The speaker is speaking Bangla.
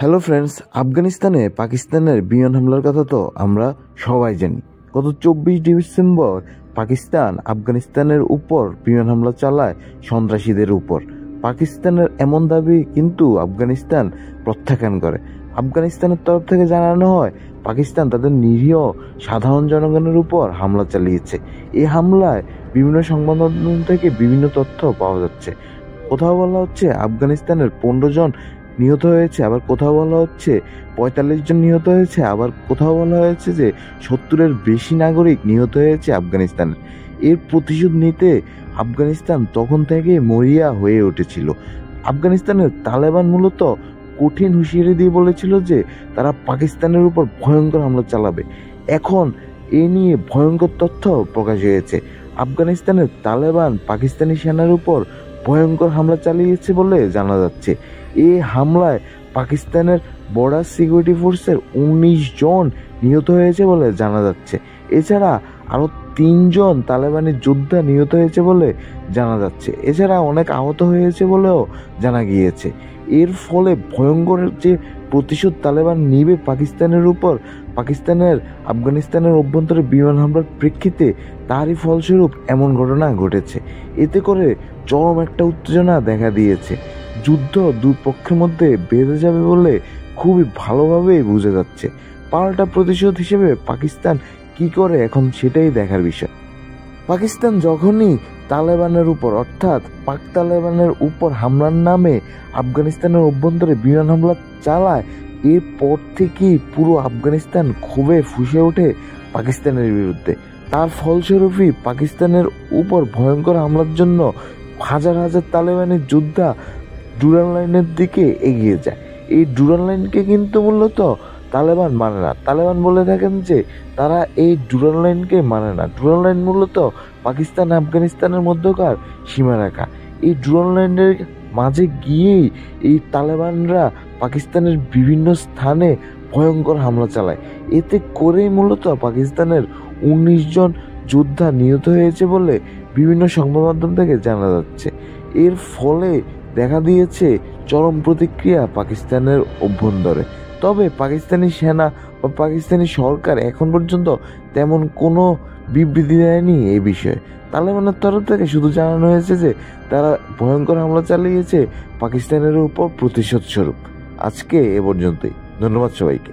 হ্যালো ফ্রেন্ডস, আফগানিস্তানে পাকিস্তানের বিমান হামলার কথা তো আমরা সবাই জানি। গত 24 ডিসেম্বর পাকিস্তান আফগানিস্তানের উপর বিমান হামলা চালায় সন্ত্রাসীদের উপর। পাকিস্তানের এমন দাবি কিন্তু আফগানিস্তান প্রত্যাখ্যান করে। আফগানিস্তানের তরফ থেকে জানানো হয় পাকিস্তান তাদের নিরীহ সাধারণ জনগণের উপর হামলা চালিয়েছে। এই হামলায় বিভিন্ন সংবাদ মাধ্যম থেকে বিভিন্ন তথ্য পাওয়া যাচ্ছে। কোথাও বলা হচ্ছে আফগানিস্তানের 15 জন নিহত হয়েছে, আবার কোথাও বলা হচ্ছে 45 জন নিহত হয়েছে, আবার কোথাও বলা হয়েছে যে 70-এর বেশি নাগরিক নিহত হয়েছে আফগানিস্তানের। এর প্রতিশোধ নিতে আফগানিস্তান তখন থেকে মরিয়া হয়ে উঠেছিল। আফগানিস্তানের তালেবান মূলত কঠিন হুঁশিয়ারি দিয়ে বলেছিল যে তারা পাকিস্তানের উপর ভয়ঙ্কর হামলা চালাবে। এখন এ নিয়ে ভয়ঙ্কর তথ্য প্রকাশ হয়েছে। আফগানিস্তানের তালেবান পাকিস্তানি সেনার উপর ভয়ঙ্কর হামলা চালিয়েছে বলে জানা যাচ্ছে। এই হামলায় পাকিস্তানের বর্ডার সিকিউরিটি ফোর্সের 19 জন নিহত হয়েছে বলে জানা যাচ্ছে। এছাড়া আরও 3 জন তালেবানি যোদ্ধা নিহত হয়েছে বলে জানা যাচ্ছে। এছাড়া অনেক আহত হয়েছে বলেও জানা গিয়েছে। এর ফলে ভয়ঙ্কর যে প্রতিশোধ তালেবান নিবে পাকিস্তানের উপর, পাকিস্তানের আফগানিস্তানের অভ্যন্তরে বিমান হামলার প্রেক্ষিতে তারই ফলস্বরূপ এমন ঘটনা ঘটেছে। এতে করে চরম একটা উত্তেজনা দেখা দিয়েছে। যুদ্ধ দুই পক্ষের মধ্যে বেঁধে যাবে বলে খুবই ভালোভাবেই বোঝা যাচ্ছে। পাল্টা প্রতিশোধ হিসেবে পাকিস্তান কি করে এখন সেটাই দেখার বিষয়। পাকিস্তান যখনই তালেবানের উপর অর্থাৎ পাক তালেবানের উপর হামলার নামে আফগানিস্তানের অভ্যন্তরে বিমান হামলা চালায়, এরপর থেকেই পুরো আফগানিস্তান ক্ষোভে ফুঁসে ওঠে পাকিস্তানের বিরুদ্ধে। তার ফলস্বরূপই পাকিস্তানের উপর ভয়ঙ্কর হামলার জন্য হাজার হাজার তালেবানি যোদ্ধা ডুরান লাইনের দিকে এগিয়ে যায়। এই ডুরান লাইনকে কিন্তু মূলত তালেবান মানে না। তালেবান বলে থাকেন যে তারা এই ডুরান লাইনকে মানে না। ডুরান লাইন মূলত পাকিস্তান আফগানিস্তানের মধ্যকার সীমারেখা। এই ডুরান লাইনের মাঝে গিয়েই এই তালেবানরা পাকিস্তানের বিভিন্ন স্থানে ভয়ঙ্কর হামলা চালায়। এতে করেই মূলত পাকিস্তানের 19 জন যোদ্ধা নিহত হয়েছে বলে বিভিন্ন সংবাদ মাধ্যম থেকে জানা যাচ্ছে। এর ফলে দেখা দিয়েছে চরম প্রতিক্রিয়া পাকিস্তানের অভ্যন্তরে। তবে পাকিস্তানি সেনা বা পাকিস্তানি সরকার এখন পর্যন্ত তেমন কোনো বিবৃতি দেয়নি এই বিষয়ে। তালেবানের তরফ থেকে শুধু জানানো হয়েছে যে তারা ভয়ঙ্কর হামলা চালিয়েছে পাকিস্তানের উপর প্রতিশোধ স্বরূপ। আজকে এ পর্যন্তই। ধন্যবাদ সবাইকে।